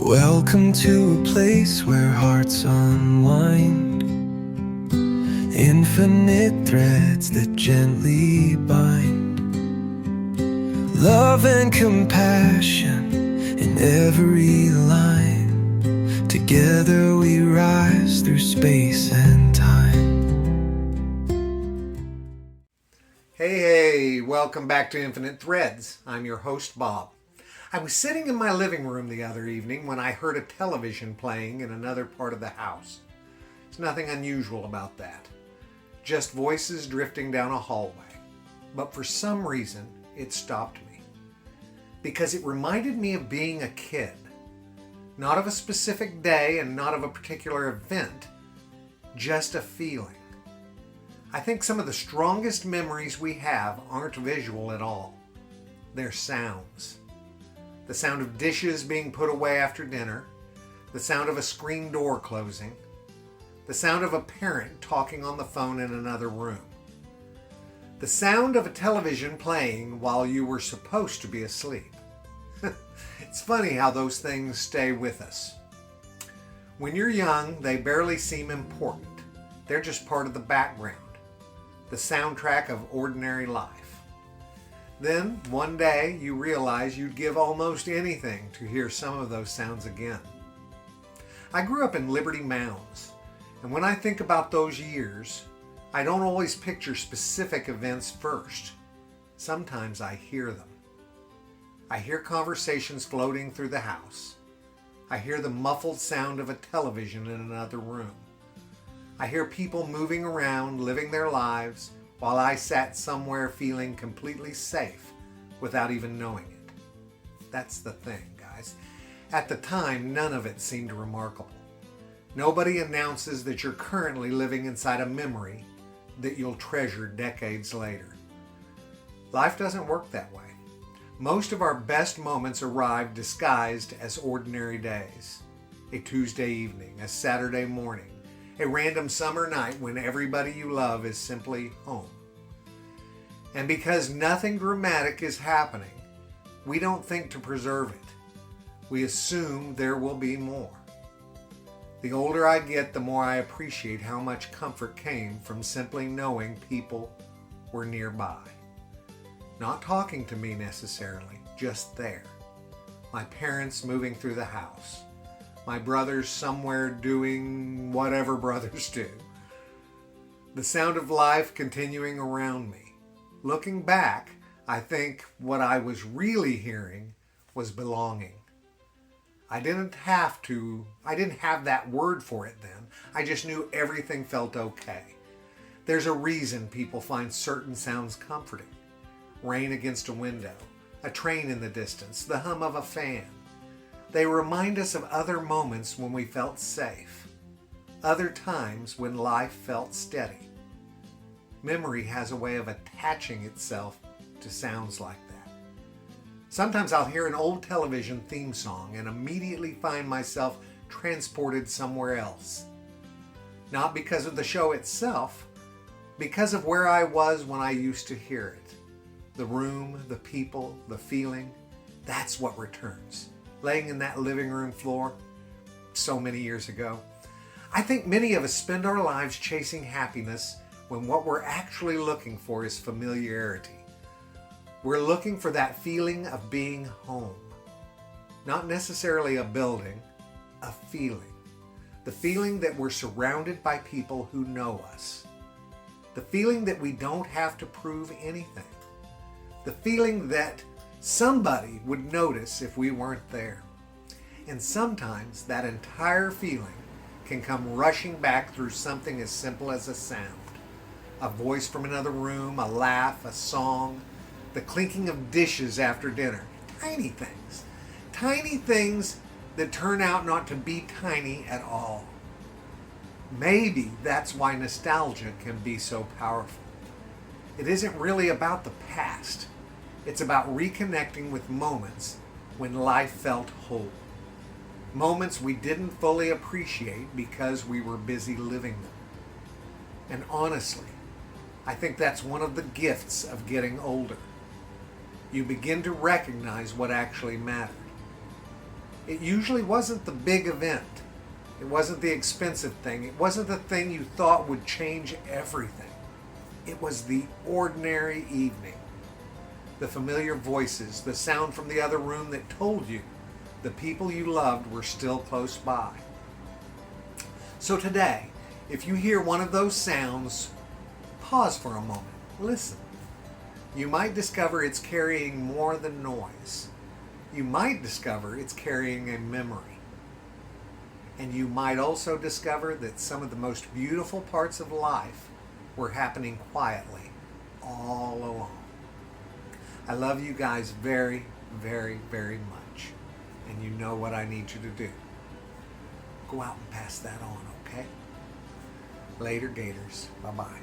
Welcome to a place where hearts unwind, infinite threads that gently bind, love and compassion in every line. Together we rise through space and time. Hey, welcome back to Infinite Threads. I'm your host, Bob. I was sitting in my living room the other evening when I heard a television playing in another part of the house. There's nothing unusual about that. Just voices drifting down a hallway. But for some reason, it stopped me. Because it reminded me of being a kid. Not of a specific day and not of a particular event. Just a feeling. I think some of the strongest memories we have aren't visual at all. They're sounds. The sound of dishes being put away after dinner, the sound of a screen door closing, the sound of a parent talking on the phone in another room, the sound of a television playing while you were supposed to be asleep. It's funny how those things stay with us. When you're young, they barely seem important. They're just part of the background, the soundtrack of ordinary life. Then, one day, you realize you'd give almost anything to hear some of those sounds again. I grew up in Liberty Mounds, and when I think about those years, I don't always picture specific events first. Sometimes I hear them. I hear conversations floating through the house. I hear the muffled sound of a television in another room. I hear people moving around, living their lives, while I sat somewhere feeling completely safe without even knowing it. That's the thing, guys. At the time, none of it seemed remarkable. Nobody announces that you're currently living inside a memory that you'll treasure decades later. Life doesn't work that way. Most of our best moments arrive disguised as ordinary days. A Tuesday evening, a Saturday morning, a random summer night when everybody you love is simply home. And because nothing dramatic is happening, we don't think to preserve it. We assume there will be more. The older I get, the more I appreciate how much comfort came from simply knowing people were nearby. Not talking to me necessarily, just there. My parents moving through the house. My brothers somewhere doing whatever brothers do. The sound of life continuing around me. Looking back, I think what I was really hearing was belonging. I didn't have that word for it then. I just knew everything felt okay. There's a reason people find certain sounds comforting. Rain against a window, a train in the distance, the hum of a fan. They remind us of other moments when we felt safe, other times when life felt steady. Memory has a way of attaching itself to sounds like that. Sometimes I'll hear an old television theme song and immediately find myself transported somewhere else. Not because of the show itself, because of where I was when I used to hear it. The room, the people, the feeling, that's what returns. Laying in that living room floor so many years ago. I think many of us spend our lives chasing happiness when what we're actually looking for is familiarity. We're looking for that feeling of being home. Not necessarily a building, a feeling. The feeling that we're surrounded by people who know us. The feeling that we don't have to prove anything. The feeling that somebody would notice if we weren't there. And sometimes that entire feeling can come rushing back through something as simple as a sound. A voice from another room, a laugh, a song, the clinking of dishes after dinner. Tiny things. Tiny things that turn out not to be tiny at all. Maybe that's why nostalgia can be so powerful. It isn't really about the past. It's about reconnecting with moments when life felt whole. Moments we didn't fully appreciate because we were busy living them. And honestly, I think that's one of the gifts of getting older. You begin to recognize what actually mattered. It usually wasn't the big event. It wasn't the expensive thing. It wasn't the thing you thought would change everything. It was the ordinary evening. The familiar voices, the sound from the other room that told you the people you loved were still close by. So today, if you hear one of those sounds, pause for a moment. Listen. You might discover it's carrying more than noise. You might discover it's carrying a memory. And you might also discover that some of the most beautiful parts of life were happening quietly all along. I love you guys very, very, very much. And you know what I need you to do. Go out and pass that on, okay? Later, Gators. Bye-bye.